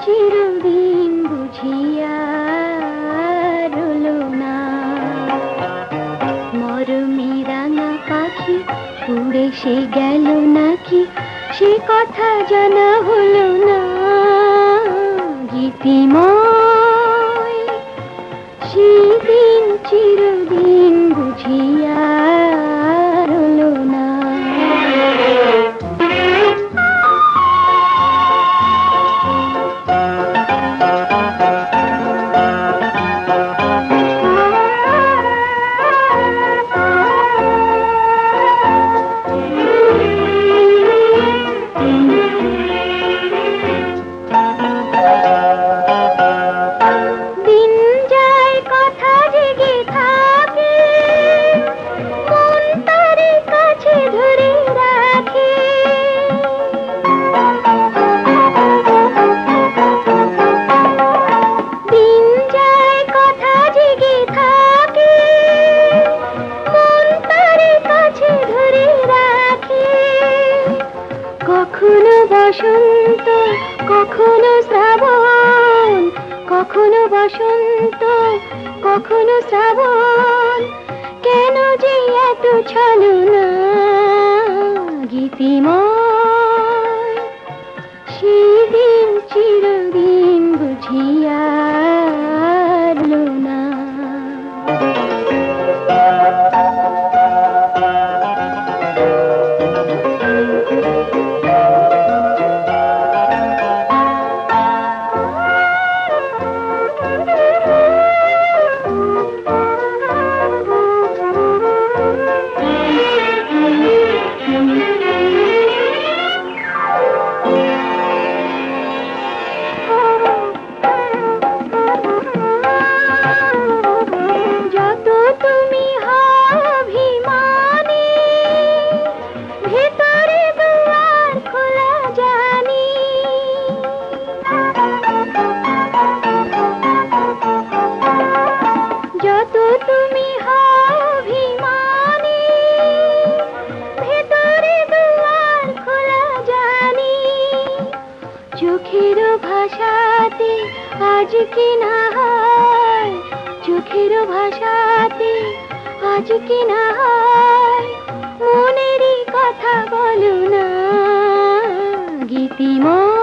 চিরদিন বুঝিয়া রইলো না। মরমে রাঙা পাখি উড়ে সে গেল নাকি, সে কথা জানা হলো না। গীতিময় সেদিন চিরদিন বুঝিয়া রইলো না। দিন যায় কথা জেগে থাকে, মন তারে কাছে ধরে রাখে। দিন যায় কথা জেগে থাকে, মন তারে কাছে ধরে রাখে। কখনো বসন্ত, কখনো শ্রাবণ, কখনো বসন্ত, কখনো শ্রাবণ, কেন যে এত ছলনা। গীতিময় সেদিন চিরদিন বুঝিয়া রইলো না। যত তুমি হও অভিমানী, ভেতরে দুয়ার খোলা জানি। যত তুমি হও অভিমানী, ভেতরে দুয়ার খোলা জানি। চোখের ভাষাতে আজ কি না হয়, চোখের ভাষাতে আজ কি না হয়, মনেরই কথা বলো না। গীতিময়